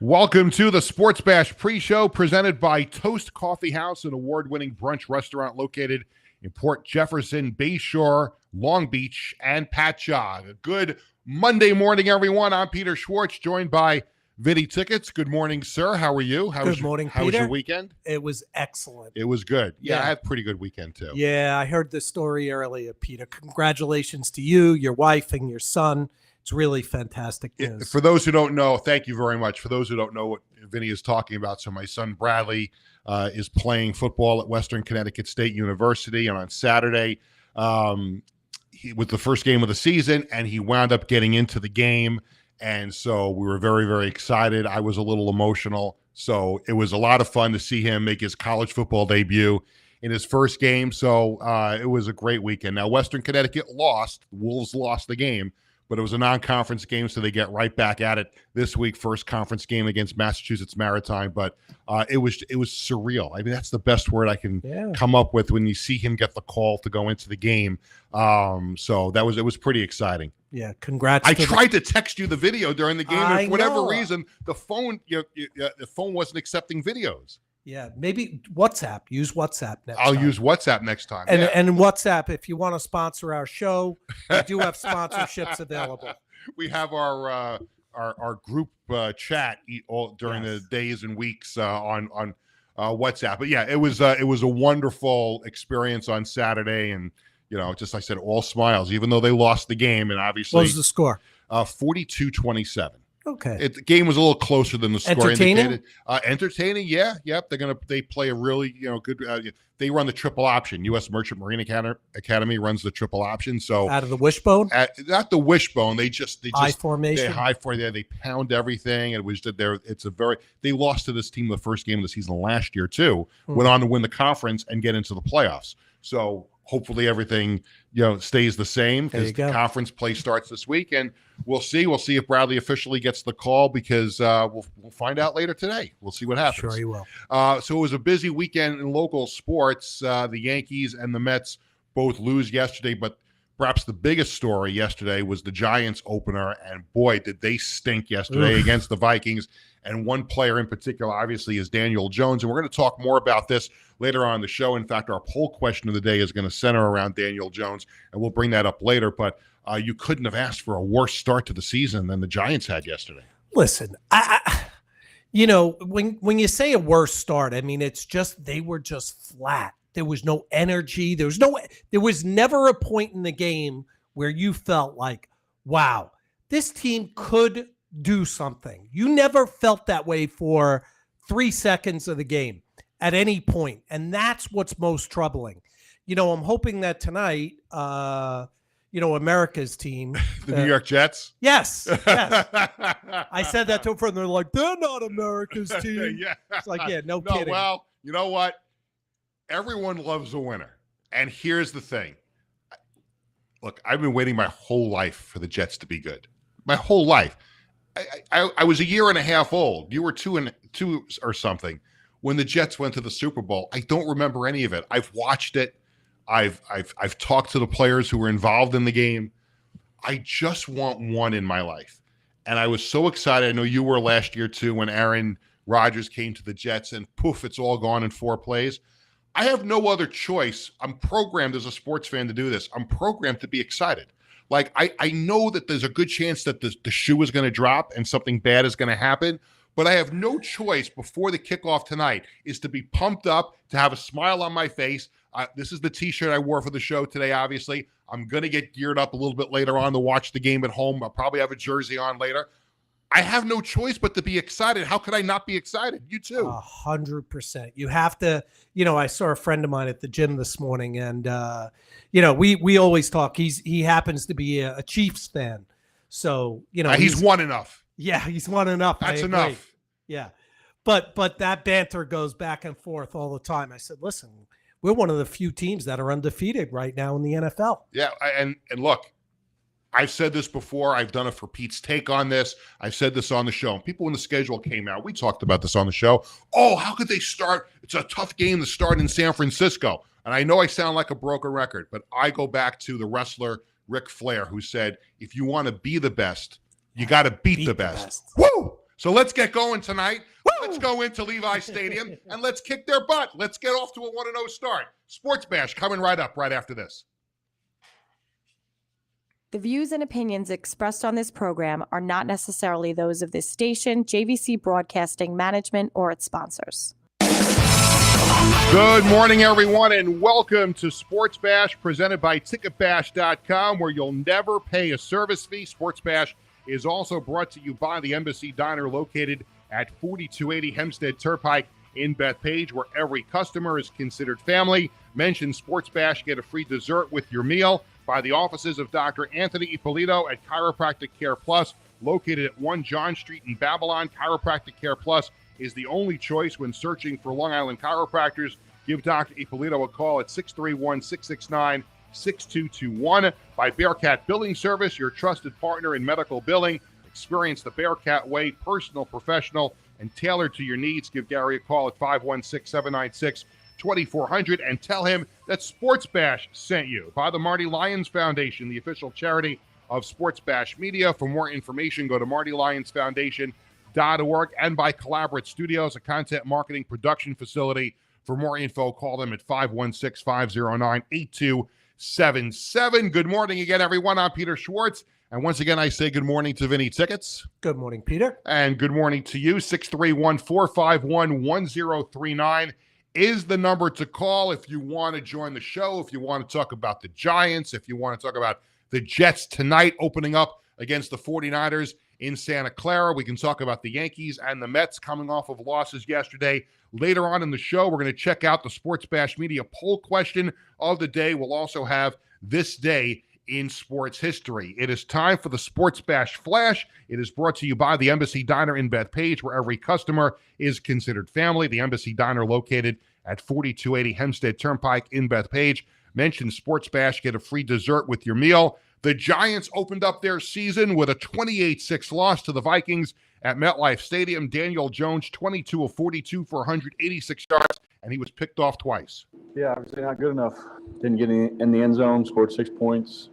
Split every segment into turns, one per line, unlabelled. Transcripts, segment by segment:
Welcome to the Sports Bash pre-show presented by Toast Coffee House, an award-winning brunch restaurant located in Port Jefferson, Bayshore, Long Beach, and Patchogue. A good Monday morning, everyone. I'm Peter Schwartz, joined by Vinny Tickets. Good morning, sir. How are you?
Good morning, Peter.
How was your weekend?
It was excellent.
It was good. Yeah, I had a pretty good weekend, too.
Yeah, I heard the story earlier, Peter. Congratulations to you, your wife, and your son. It's really fantastic news.
For those who don't know, thank you very much. For those who don't know what Vinny is talking about, so my son Bradley is playing football at Western Connecticut State University, and on Saturday he was the first game of the season, and he wound up getting into the game, and so we were very, very excited. I was a little emotional, so it was a lot of fun to see him make his college football debut in his first game, so it was a great weekend. Now, Western Connecticut lost. The Wolves lost the game, but it was a non-conference game, so they get right back at it this week. First conference game against Massachusetts Maritime, but it was surreal. I mean, that's the best word I can come up with when you see him get the call to go into the game. So it was pretty exciting.
Yeah, congrats.
I tried to text you the video during the game, and for whatever reason, the phone wasn't accepting videos.
Yeah, maybe WhatsApp. Use WhatsApp next time.
I'll use WhatsApp next time.
And WhatsApp, if you want to sponsor our show, we do have sponsorships available.
We have our group chat during the days and weeks on WhatsApp. But yeah, it was a wonderful experience on Saturday, and just like I said, all smiles, even though they lost the game, and obviously.
What was the score?
42-27.
Okay.
The game was a little closer than the score
indicated.
Entertaining, yeah. Yep. They play a really good. They run the triple option. U.S. Merchant Marine Academy runs the triple option. So
out of the wishbone,
not the wishbone. They just
high formation.
They pound everything. It was They lost to this team the first game of the season last year too. Went on to win the conference and get into the playoffs. So hopefully everything stays the same because the conference play starts this week, and we'll see. We'll see if Bradley officially gets the call because we'll find out later today. We'll see what happens.
Sure, he will.
So it was a busy weekend in local sports. The Yankees and the Mets both lose yesterday, but perhaps the biggest story yesterday was the Giants opener, and boy, did they stink yesterday against the Vikings. And one player in particular, obviously, is Daniel Jones. And we're going to talk more about this later on in the show. In fact, our poll question of the day is going to center around Daniel Jones, and we'll bring that up later. But you couldn't have asked for a worse start to the season than the Giants had yesterday.
Listen, when you say a worse start, I mean, it's just they were just flat. There was no energy. There was never a point in the game where you felt like, wow, this team could do something. You never felt that way for 3 seconds of the game at any point. And that's what's most troubling. I'm hoping that tonight, America's team.
The New York Jets?
Yes. I said that to them, and they're like, they're not America's team.
Yeah.
It's like, no kidding.
Well, you know what? Everyone loves a winner. And here's the thing. Look, I've been waiting my whole life for the Jets to be good. My whole life. I was a year and a half old. You were two or something when the Jets went to the Super Bowl. I don't remember any of it. I've watched it. I've talked to the players who were involved in the game. I just want one in my life. And I was so excited. I know you were last year too when Aaron Rodgers came to the Jets, and poof, it's all gone in 4 plays. I have no other choice. I'm programmed as a sports fan to do this. I'm programmed to be excited. Like, I know that there's a good chance that the shoe is going to drop and something bad is going to happen, but I have no choice before the kickoff tonight is to be pumped up, to have a smile on my face. This is the T-shirt I wore for the show today, obviously. I'm going to get geared up a little bit later on to watch the game at home. I'll probably have a jersey on later. I have no choice but to be excited. How could I not be excited? You too.
100%. You have to, I saw a friend of mine at the gym this morning, and, we always talk. He happens to be a Chiefs fan. So,
he's won enough.
Yeah, he's won enough.
That's enough.
Yeah. But that banter goes back and forth all the time. I said, listen, we're one of the few teams that are undefeated right now in the NFL.
Yeah. And look, I've said this before. I've done it for Pete's Take on this. I've said this on the show. People, when the schedule came out, we talked about this on the show. Oh, how could they start? It's a tough game to start in San Francisco. And I know I sound like a broken record, but I go back to the wrestler Ric Flair, who said, if you want to be the best, you got to beat the best. Woo! So let's get going tonight.
Woo!
Let's go into Levi Stadium and let's kick their butt. Let's get off to a 1-0 start. Sports Bash coming right up right after this.
The views and opinions expressed on this program are not necessarily those of this station, JVC Broadcasting Management, or its sponsors.
Good morning, everyone, and welcome to Sports Bash, presented by TicketBash.com, where you'll never pay a service fee. Sports Bash is also brought to you by the Embassy Diner, located at 4280 Hempstead Turnpike in Bethpage, where every customer is considered family. Mention Sports Bash, get a free dessert with your meal. By the offices of Dr. Anthony Ippolito at Chiropractic Care Plus, located at 1 John Street in Babylon. Chiropractic Care Plus is the only choice when searching for Long Island chiropractors. Give Dr. Ippolito a call at 631-669-6221. By Bearcat Billing Service, your trusted partner in medical billing. Experience the Bearcat way, personal, professional, and tailored to your needs. Give Gary a call at 516-796-2400 and tell him that Sports Bash sent you. By the Marty Lyons Foundation, the official charity of Sports Bash Media. For more information, go to martylyonsfoundation.org. And by Collaborate Studios, a content marketing production facility. For more info, call them at 516-509-8277. Good morning again, everyone. I'm Peter Schwartz. And once again, I say good morning to Vinny Tickets.
Good morning, Peter.
And good morning to you. 631-451-1039 is the number to call if you want to join the show, if you want to talk about the Giants, if you want to talk about the Jets tonight opening up against the 49ers in Santa Clara. We can talk about the Yankees and the Mets coming off of losses yesterday. Later on in the show, we're going to check out the Sports Bash Media poll question of the day. We'll also have this day in sports history. It is time for the Sports Bash Flash. It is brought to you by the Embassy Diner in Bethpage, where every customer is considered family. The Embassy Diner, located at 4280 Hempstead Turnpike in Bethpage. Mention Sports Bash, get a free dessert with your meal. The Giants opened up their season with a 28-6 loss to the Vikings at MetLife Stadium. Daniel Jones, 22 of 42 for 186 yards, and he was picked off twice.
Yeah, obviously not good enough. Didn't get in the end zone, scored 6 points.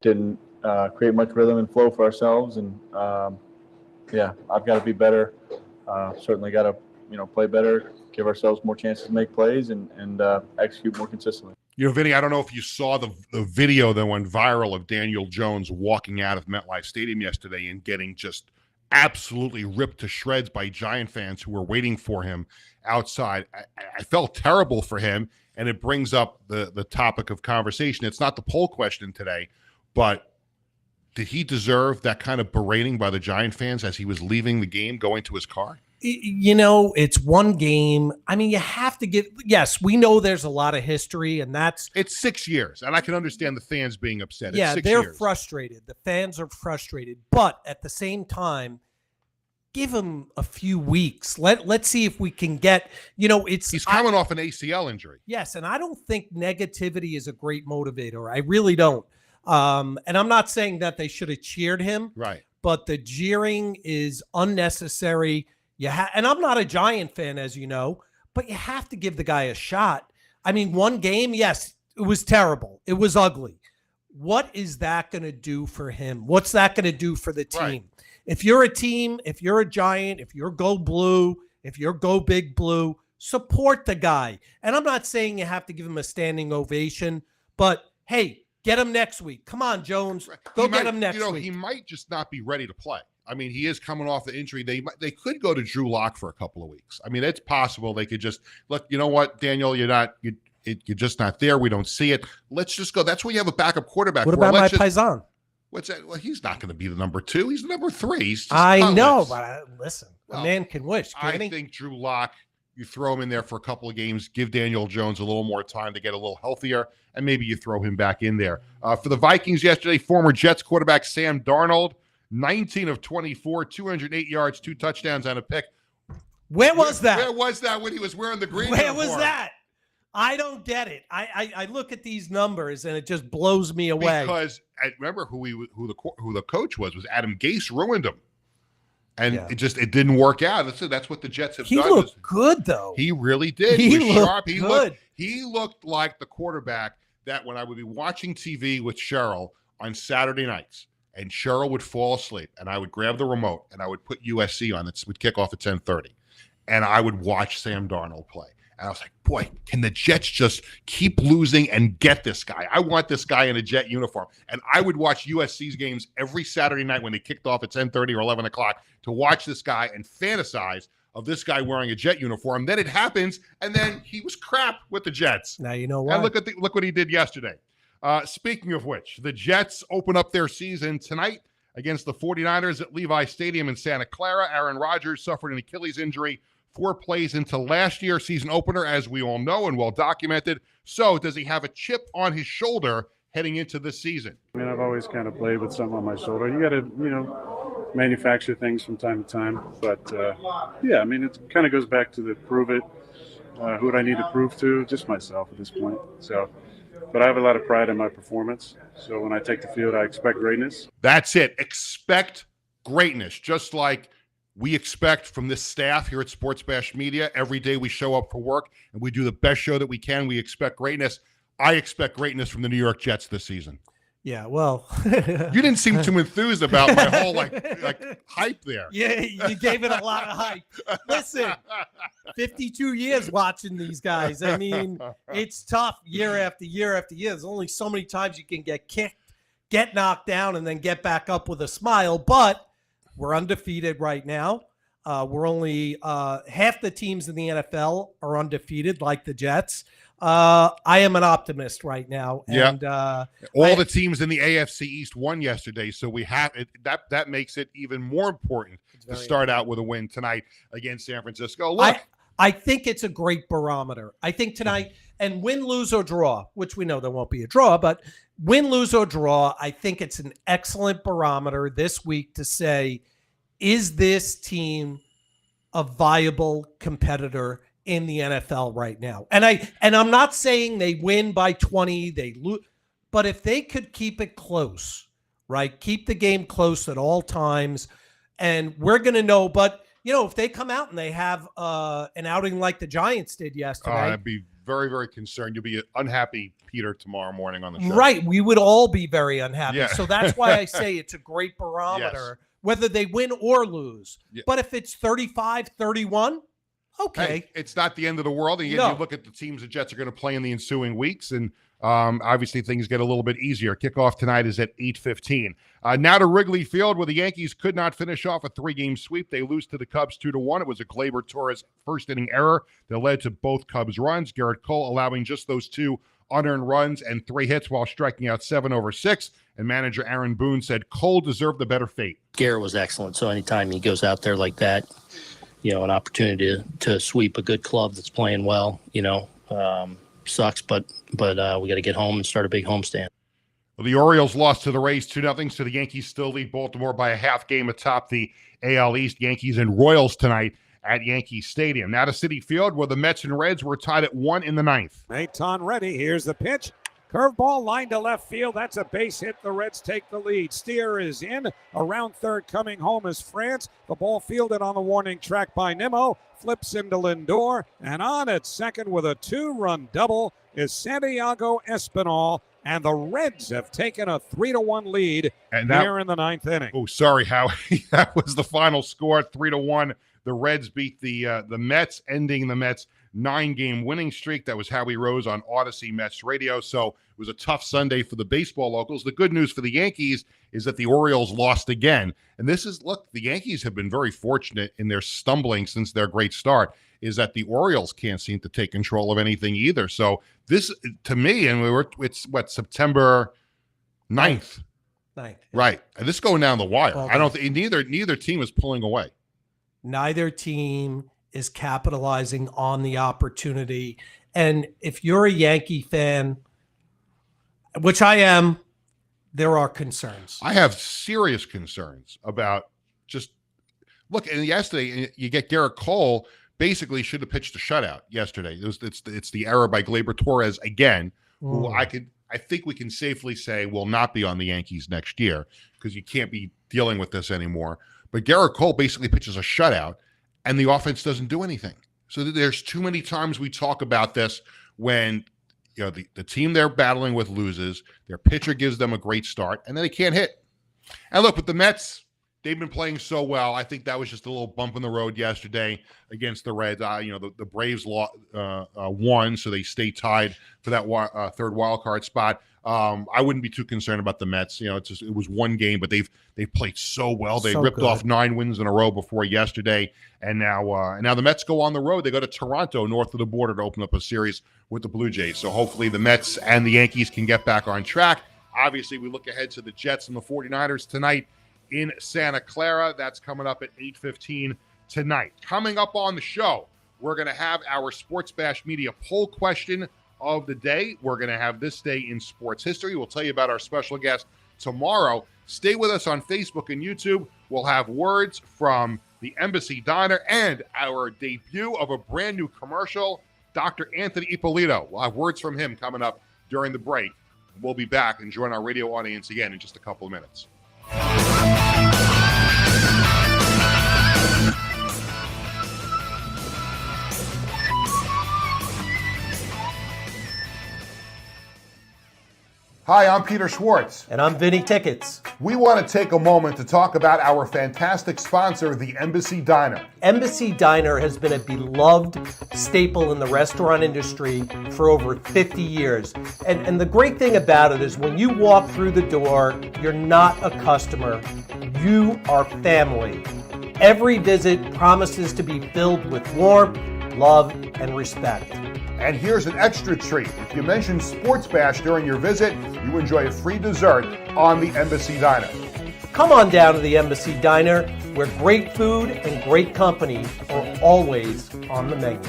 Didn't create much rhythm and flow for ourselves. And, yeah, I've got to be better. Certainly got to, play better, give ourselves more chances to make plays and execute more consistently.
Vinny, I don't know if you saw the video that went viral of Daniel Jones walking out of MetLife Stadium yesterday and getting just absolutely ripped to shreds by Giant fans who were waiting for him outside. I felt terrible for him, and it brings up the topic of conversation. It's not the poll question today, but did he deserve that kind of berating by the Giant fans as he was leaving the game, going to his car?
It's one game. I mean, you have to give. Yes, we know there's a lot of history, and
it's 6 years, and I can understand the fans being upset.
Yeah,
it's 6
they're
years.
frustrated. The fans are frustrated, but at the same time, give him a few weeks. Let's see if we can get. He's
coming off an ACL injury.
Yes, and I don't think negativity is a great motivator. I really don't. And I'm not saying that they should have cheered him,
right?
But the jeering is unnecessary. And I'm not a Giant fan, as you know, but you have to give the guy a shot. I mean, one game, yes, it was terrible. It was ugly. What is that going to do for him? What's that going to do for the team?
Right.
If you're a team, if you're a Giant, if you're Go Blue, if you're Go Big Blue, support the guy. And I'm not saying you have to give him a standing ovation, but hey, get him next week. Come on, Jones. Go get him next week.
He might just not be ready to play. I mean, he is coming off the injury. They could go to Drew Lock for a couple of weeks. I mean, it's possible they could just look. You know what, Daniel, you're just not there. We don't see it. Let's just go. That's where you have a backup quarterback.
What about my Paisan?
What's that? Well, he's not going to be the number 2. He's the number 3.
I know, but listen, a man can wish.
I think Drew Lock, you throw him in there for a couple of games, give Daniel Jones a little more time to get a little healthier, and maybe you throw him back in there. For the Vikings yesterday, former Jets quarterback Sam Darnold, 19 of 24, 208 yards, 2 touchdowns, and a pick.
Where was that?
Where was that when he was wearing the green
Where
uniform?
was that? I don't get it. I look at these numbers and it just blows me away.
Because I remember who the coach was Adam Gase ruined him, and it didn't work out. That's what the Jets have done.
He looked good though.
He really did.
He
was
looked
sharp.
good.
He looked like the quarterback that when I would be watching TV with Cheryl on Saturday nights, and Cheryl would fall asleep, and I would grab the remote, and I would put USC on. It would kick off at 10:30, and I would watch Sam Darnold play. And I was like, boy, can the Jets just keep losing and get this guy? I want this guy in a Jet uniform. And I would watch USC's games every Saturday night when they kicked off at 10:30 or 11 o'clock to watch this guy and fantasize of this guy wearing a Jet uniform. Then it happens, and then he was crap with the Jets.
Now you know what.
And look what he did yesterday. Speaking of which, the Jets open up their season tonight against the 49ers at Levi Stadium in Santa Clara. Aaron Rodgers suffered an Achilles injury 4 plays into last year's season opener, as we all know and well documented. So does he have a chip on his shoulder heading into this season?
I mean, I've always kind of played with something on my shoulder. You got to, manufacture things from time to time. But, yeah, I mean, it kind of goes back to the prove it. Who would I need to prove to? Just myself at this point. So, but I have a lot of pride in my performance. So when I take the field, I expect greatness.
That's it. Expect greatness, just like we expect from this staff here at Sports Bash Media. Every day we show up for work and we do the best show that we can. We expect greatness. I expect greatness from the New York Jets this season.
Yeah, well.
You didn't seem too enthused about my whole like hype there.
Yeah, you gave it a lot of hype. Listen, 52 years watching these guys. I mean, it's tough year after year after year. There's only so many times you can get kicked, get knocked down, and then get back up with a smile. But we're undefeated right now. We're only half the teams in the NFL are undefeated, like the Jets. I am an optimist right now. And
all the teams in the AFC East won yesterday, so we have it. That makes it even more important to start out with a win tonight against San Francisco. Look,
I think it's a great barometer. I think tonight, and win, lose, or draw, which we know there won't be a draw, but win, lose, or draw, I think it's an excellent barometer this week to say, is this team a viable competitor in the NFL right now? And I'm not saying they win by 20, they lose, but if they could keep it close, right? Keep the game close at all times, and we're going to know. But if they come out and they have an outing like the Giants did yesterday,
I'd be very, very concerned. You'll be unhappy, Peter, tomorrow morning on the show.
Right? We would all be very unhappy.
Yeah.
So that's why I say it's a great barometer, whether they win or lose. Yeah. But if it's 35-31. Okay.
Hey, it's not the end of the world. And you look at the teams the Jets are going to play in the ensuing weeks, and obviously things get a little bit easier. Kickoff tonight is at 8:15. Now to Wrigley Field, where the Yankees could not finish off a 3-game sweep. They lose to the Cubs 2-1. It was a Gleyber Torres first-inning error that led to both Cubs runs. Garrett Cole allowing just those 2 unearned runs and 3 hits while striking out 7 over 6. And manager Aaron Boone said Cole deserved the better fate.
Garrett was excellent. So anytime he goes out there like that, an opportunity to sweep a good club that's playing well, sucks, but we got to get home and start a big homestand.
Well, the Orioles lost to the Rays 2-0, so the Yankees still lead Baltimore by a half game atop the AL East. Yankees and Royals tonight at Yankee Stadium. Now to Citi Field, where the Mets and Reds were tied at 1 in the 9th.
Maton ready. Here's the pitch. Curveball line to left field. That's a base hit. The Reds take the lead. Steer is in. Around third coming home is France. The ball fielded on the warning track by Nimmo. Flips into Lindor. And on at second with a 2-run double is Santiago Espinal. And the Reds have taken a 3-1 lead here in the 9th inning.
Oh, sorry, Howie. That was the final score, 3-1. The Reds beat the Mets, ending the Mets' 9-game winning streak. That was Howie Rose on Odyssey Mets Radio. So it was a tough Sunday for the baseball locals. The good news for the Yankees is that the Orioles lost again. And the Yankees have been very fortunate in their stumbling since their great start, is that the Orioles can't seem to take control of anything either. So this, to me, and it's September 9th. Right. And this is going down the wire.
Okay.
I don't think neither team is pulling away.
Neither team is capitalizing on the opportunity. And if you're a Yankee fan, which I am, there are concerns.
I have serious concerns about and yesterday you get Garrett Cole basically should have pitched a shutout yesterday. It's the error by Gleyber Torres again, who I think we can safely say will not be on the Yankees next year because you can't be dealing with this anymore. But Garrett Cole basically pitches a shutout, and the offense doesn't do anything. So there's too many times we talk about this when the team they're battling with loses, their pitcher gives them a great start, and then they can't hit. And look, with the Mets, they've been playing so well. I think that was just a little bump in the road yesterday against the Reds. The Braves won, so they stay tied for that third wild card spot. I wouldn't be too concerned about the Mets. It was one game, but they've played so well. They ripped off 9 wins in a row before yesterday, and now the Mets go on the road. They go to Toronto, north of the border, to open up a series with the Blue Jays. So hopefully the Mets and the Yankees can get back on track. Obviously, we look ahead to the Jets and the 49ers tonight in Santa Clara. That's coming up at 8:15 tonight. Coming up on the show, we're going to have our Sports Bash Media poll question of the day. We're going to have this day in sports history. We'll tell you about our special guest tomorrow. Stay with us on Facebook and YouTube. We'll have words from the Embassy Diner and our debut of a brand new commercial, Dr. Anthony Ippolito. We'll have words from him coming up during the break. We'll be back and join our radio audience again in just a couple of minutes. Hi, I'm Peter Schwartz.
And I'm Vinny Tickets.
We want to take a moment to talk about our fantastic sponsor, the Embassy Diner.
Embassy Diner has been a beloved staple in the restaurant industry for over 50 years. And the great thing about it is when you walk through the door, you're not a customer, you are family. Every visit promises to be filled with warmth, love, and respect.
And here's an extra treat. If you mention Sports Bash during your visit, you enjoy a free dessert on the Embassy Diner.
Come on down to the Embassy Diner, where great food and great company are always on the menu.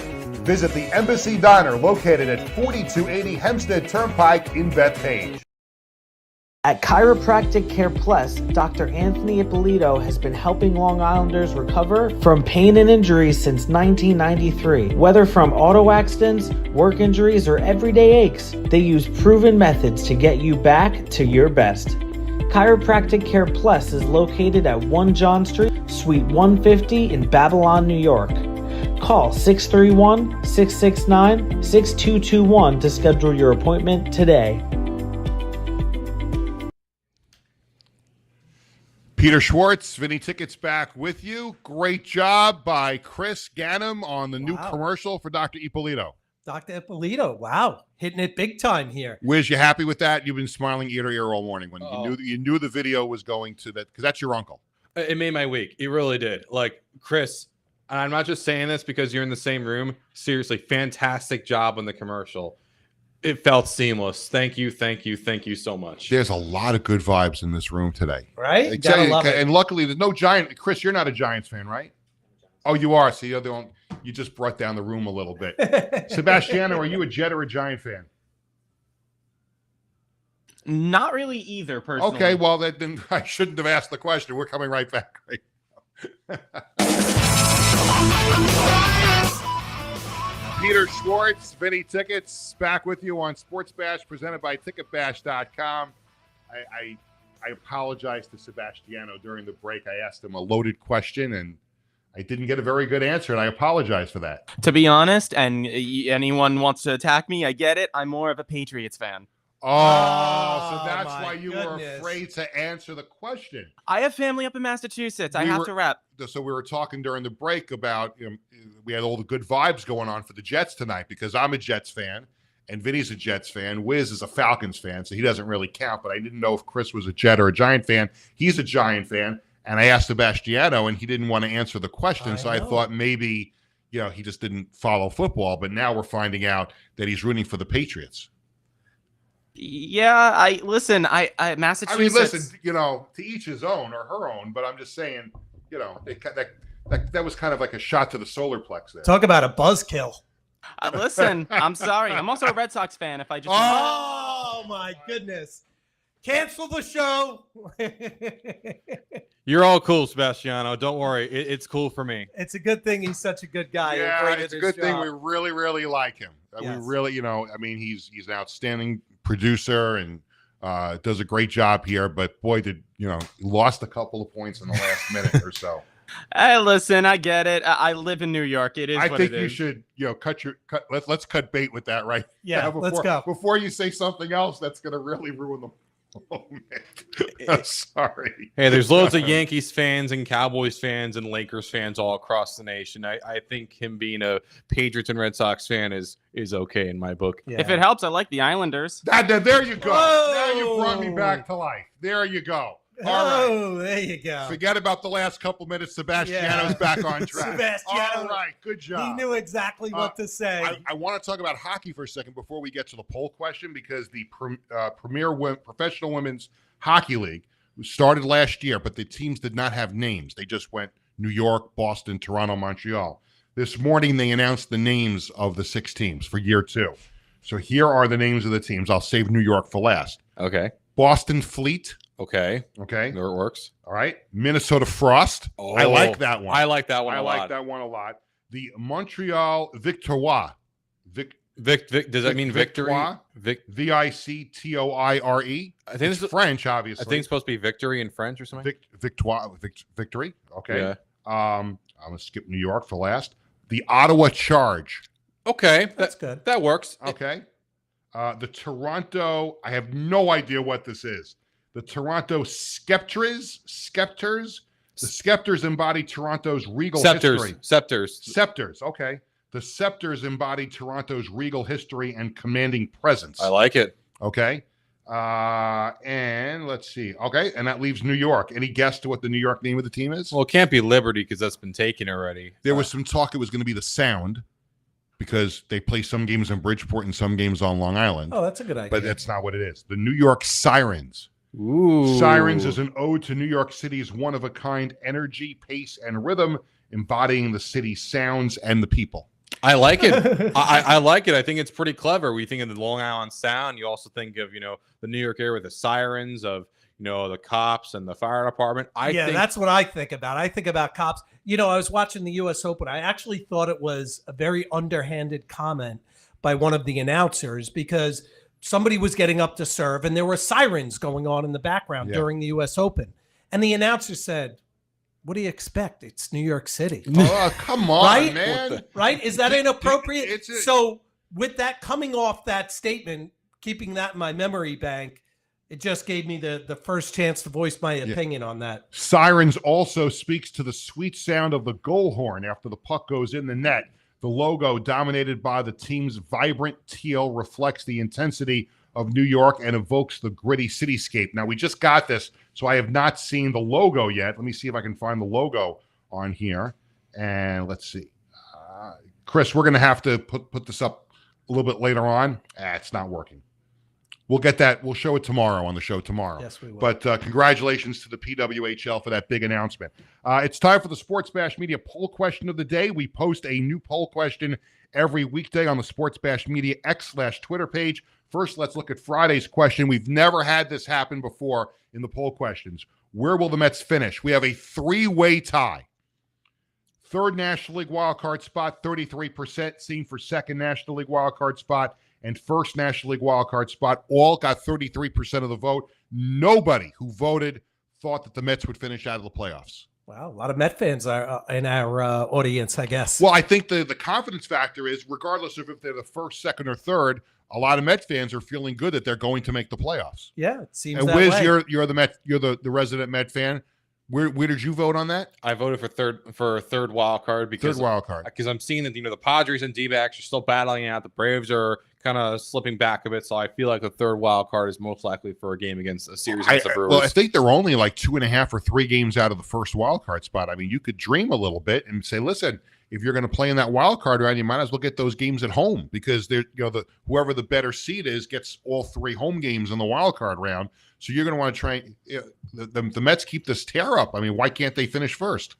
Visit the Embassy Diner, located at 4280 Hempstead Turnpike in Bethpage.
At Chiropractic Care Plus, Dr. Anthony Ippolito has been helping Long Islanders recover from pain and injuries since 1993. Whether from auto accidents, work injuries, or everyday aches, they use proven methods to get you back to your best. Chiropractic Care Plus is located at 1 John Street, Suite 150 in Babylon, New York. Call 631-669-6221 to schedule your appointment today.
Peter Schwartz, Vinny Tickets back with you. Great job by Chris Ganem on the new commercial for Dr. Ippolito.
Dr. Ippolito, wow, hitting it big time here.
Wiz, you happy with that? You've been smiling ear to ear all morning when you knew the video was going to that, because that's your uncle.
It made my week. It really did. Like, Chris, and I'm not just saying this because you're in the same room. Seriously, fantastic job on the commercial. It felt seamless. Thank you so much.
There's a lot of good vibes in this room today.
Right? Gotta love it.
And luckily, there's no Giant. Chris, you're not a Giants fan, right? Oh, you are. So you just brought down the room a little bit. Sebastiano, are you a Jet or a Giant fan?
Not really either, personally.
Okay, well, then I shouldn't have asked the question. We're coming right back. Peter Schwartz, Vinny Tickets, back with you on Sports Bash, presented by TicketBash.com. I apologize to Sebastiano during the break. I asked him a loaded question, and I didn't get a very good answer, and I apologize for that.
To be honest, and anyone wants to attack me, I get it. I'm more of a Patriots fan.
Oh, so that's why you were afraid to answer the question.
I have family up in Massachusetts. I have to rep.
So we were talking during the break about, we had all the good vibes going on for the Jets tonight, because I'm a Jets fan and Vinny's a Jets fan. Wiz is a Falcons fan, so he doesn't really count, but I didn't know if Chris was a Jet or a Giant fan. He's a Giant fan, and I asked Sebastiano, and he didn't want to answer the question, I thought maybe, he just didn't follow football, but now we're finding out that he's rooting for the Patriots.
Yeah, Massachusetts.
I mean, listen, to each his own or her own, but I'm just saying, that was kind of like a shot to the solar plex there.
Talk about a buzzkill.
Listen, I'm sorry. I'm also a Red Sox fan. If I just
oh my goodness, cancel the show.
You're all cool, Sebastiano. Don't worry. It's cool for me.
It's a good thing he's such a good guy.
Yeah, it's a good thing. We really, really like him.
Yes.
We really, he's an outstanding producer and does a great job here. But boy, lost a couple of points in the last minute or so.
Hey, listen, I get it. I live in New York. It is.
I think you should, let's cut bait with that, right?
Yeah, let's go
before you say something else that's going to really ruin Oh, man. I'm sorry.
Hey, there's loads of Yankees fans and Cowboys fans and Lakers fans all across the nation. I think him being a Patriots and Red Sox fan is okay in my book.
Yeah.
If it helps, I like the Islanders.
There you go.
Whoa.
Now you brought me back to life. There you go. All
Oh,
right.
there you go.
Forget about the last couple minutes. Sebastiano's back on track.
Sebastiano,
All right. Good job.
he knew exactly what to say.
I want to talk about hockey for a second before we get to the poll question, because the Premier Professional Women's Hockey League started last year, but the teams did not have names. They just went New York, Boston, Toronto, Montreal. This morning, they announced the names of the 6 teams for year 2. So here are the names of the teams. I'll save New York for last.
Okay.
Boston Fleet.
Okay.
Okay.
There it works.
All right. Minnesota Frost.
Oh,
I like that one.
I like that one
I
a
like
lot.
that one a lot. The Montreal Victoire.
Does that mean victory?
Victoire.
I think
It's
it's
French, obviously.
I think it's supposed to be victory in French or something.
Victory. Okay.
Yeah.
I'm gonna skip New York for last. The Ottawa Charge.
Okay.
That's good.
That works.
Okay. The Toronto. I have no idea what this is. The Toronto Scepters. The Scepters embody Toronto's regal history. Scepters. Okay. The Scepters embody Toronto's regal history and commanding presence.
I like it.
Okay. And let's see. Okay. And that leaves New York. Any guess to what the New York name of the team is?
Well, it can't be Liberty because that's been taken already.
There was some talk it was going to be the Sound, because they play some games in Bridgeport and some games on Long Island.
Oh, that's a good idea.
But that's not what it is. The New York Sirens.
Ooh.
Sirens is an ode to New York City's one-of-a-kind energy, pace, and rhythm, embodying the city's sounds and the people.
I like it. I like it. I think it's pretty clever. We think of the Long Island Sound. You also think of, the New York area with the sirens, of, the cops and the fire department. I think
that's what I think about. I think about cops. I was watching the U.S. Open. I actually thought it was a very underhanded comment by one of the announcers, because somebody was getting up to serve and there were sirens going on in the background during the U.S. Open. And the announcer said, "What do you expect? It's New York City."
Oh, come on,
right?
man.
Right? Is that inappropriate? So with that coming off that statement, keeping that in my memory bank, it just gave me the first chance to voice my opinion on that.
Sirens also speaks to the sweet sound of the goal horn after the puck goes in the net. The logo, dominated by the team's vibrant teal, reflects the intensity of New York and evokes the gritty cityscape. Now, we just got this, so I have not seen the logo yet. Let me see if I can find the logo on here. And let's see. Chris, we're going to have to put this up a little bit later on. It's not working. We'll get that. We'll show it tomorrow on the show tomorrow.
Yes, we will.
But congratulations to the PWHL for that big announcement. It's time for the Sports Bash Media poll question of the day. We post a new poll question every weekday on the Sports Bash Media X/Twitter page. First, let's look at Friday's question. We've never had this happen before in the poll questions. Where will the Mets finish? We have a 3-way tie. Third National League wildcard spot, 33%. Seen for second National League wildcard spot and first National League wildcard spot. All got 33% of the vote. Nobody who voted thought that the Mets would finish out of the playoffs.
Wow, a lot of Met fans are in our audience, I guess.
Well, I think the confidence factor is, regardless of if they're the first, second, or third, a lot of Met fans are feeling good that they're going to make the playoffs.
Yeah, it seems
and
that
Wiz,
way.
you're the resident Met fan. Where did you vote on that?
I voted for a third wild card because I'm seeing that the Padres and D-backs are still battling out. The Braves are kind of slipping back a bit, so I feel like the third wild card is most likely for a game against a series against the Brewers.
Well, I think they're only like 2.5 or 3 games out of the first wild card spot. I mean, you could dream a little bit and say, listen, if you're going to play in that wild card round, you might as well get those games at home, because whoever the better seed is gets all 3 home games in the wild card round. So you're going to want to try. The Mets keep this tear up. I mean, why can't they finish first?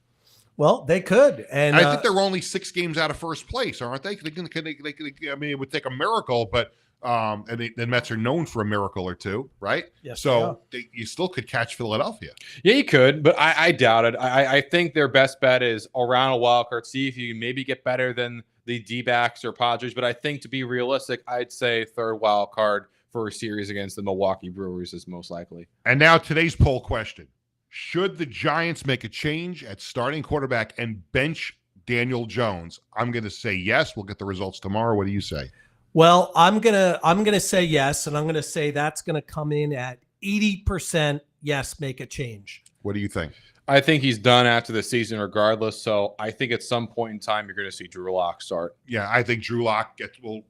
Well, they could, and
I think they're only 6 games out of first place, aren't they? I mean, it would take a miracle, but the Mets are known for a miracle or two, right?
Yes.
So you still could catch Philadelphia.
Yeah, you could, but I doubt it. I think their best bet is around a wild card. See if you maybe get better than the D-backs or Padres. But I think, to be realistic, I'd say third wild card for a series against the Milwaukee Brewers is most likely.
And now today's poll question. Should the Giants make a change at starting quarterback and bench Daniel Jones? I'm going to say yes. We'll get the results tomorrow. What do you say?
Well, I'm gonna say yes, and I'm gonna say that's gonna come in at 80% yes, make a change.
What do you think?
I think he's done after the season regardless. So I think at some point in time, you're going to see Drew Lock start.
Yeah, I think Drew Lock will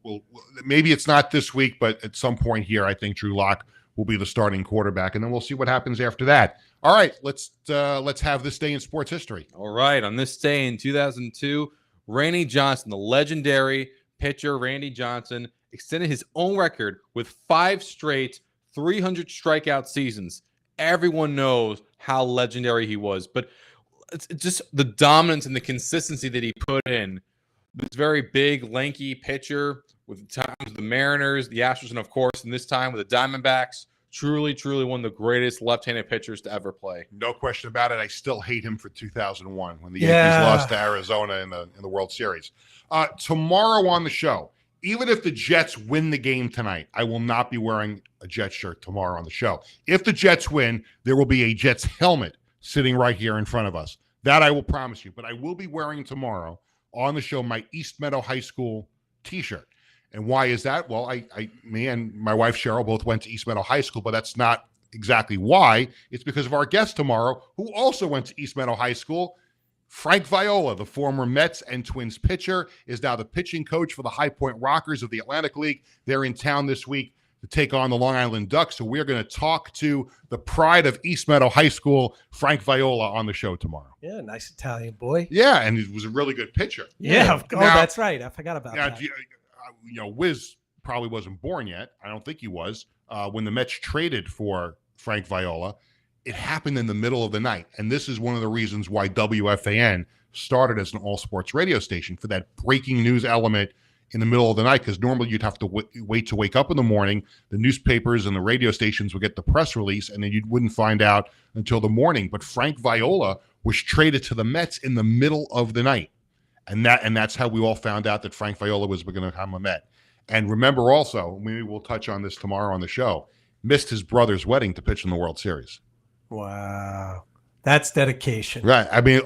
maybe it's not this week, but at some point here, I think Drew Lock will be the starting quarterback, and then we'll see what happens after that. All right, let's have this day in sports history.
All right, on this day in 2002, Randy Johnson, the legendary pitcher Randy Johnson, extended his own record with 5 straight 300 strikeout seasons. Everyone knows how legendary he was, but it's just the dominance and the consistency that he put in. This very big, lanky pitcher with times the Mariners, the Astros, and of course, in this time with the Diamondbacks. Truly, truly one of the greatest left-handed pitchers to ever play.
No question about it. I still hate him for 2001 when the Yankees lost to Arizona in the World Series. Tomorrow on the show, even if the Jets win the game tonight, I will not be wearing a Jets shirt tomorrow on the show. If the Jets win, there will be a Jets helmet sitting right here in front of us. That I will promise you. But I will be wearing tomorrow on the show my East Meadow High School T-shirt. And why is that? Well, me and my wife Cheryl both went to East Meadow High School, but that's not exactly why. It's because of our guest tomorrow, who also went to East Meadow High School. Frank Viola, the former Mets and Twins pitcher, is now the pitching coach for the High Point Rockers of the Atlantic League. They're in town this week to take on the Long Island Ducks. So we're going to talk to the pride of East Meadow High School, Frank Viola, on the show tomorrow.
Yeah, nice Italian boy.
Yeah, and he was a really good pitcher.
Yeah, that's right. I forgot about
now,
that.
Wiz probably wasn't born yet. I don't think he was. When the Mets traded for Frank Viola, it happened in the middle of the night. And this is one of the reasons why WFAN started as an all-sports radio station, for that breaking news element in the middle of the night, because normally you'd have to wait to wake up in the morning. The newspapers and the radio stations would get the press release, and then you wouldn't find out until the morning. But Frank Viola was traded to the Mets in the middle of the night. And that's how we all found out that Frank Viola was going to become a Met. And remember also, maybe we'll touch on this tomorrow on the show, missed his brother's wedding to pitch in the World Series.
Wow. That's dedication.
Right. I mean,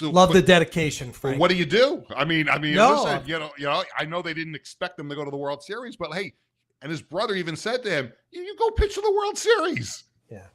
love the dedication, Frank.
What do you do? I mean,
No.
listen, you know, I know they didn't expect him to go to the World Series, but hey, and his brother even said to him, you go pitch in the World Series.
Yeah.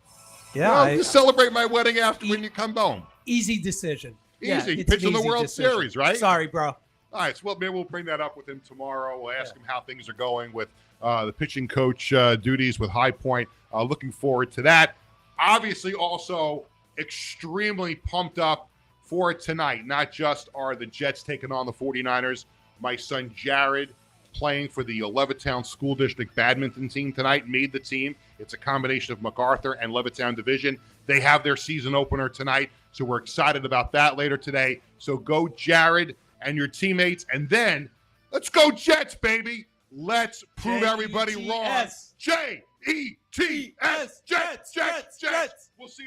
Yeah. You celebrate my wedding after when you come home.
Easy decision.
Easy. Pitch in the World Series, right?
Sorry, bro.
All right. So maybe we'll bring that up with him tomorrow. We'll ask him how things are going with the pitching coach duties with High Point. Looking forward to that. Obviously, also extremely pumped up for tonight. Not just are the Jets taking on the 49ers. My son Jared, playing for the Levittown School District badminton team tonight, made the team. It's a combination of MacArthur and Levittown Division. They have their season opener tonight, so we're excited about that later today. So go Jared and your teammates, and then let's go Jets, baby. Let's prove everybody wrong. J-E-T-S, Jets, Jets, Jets. We'll see you.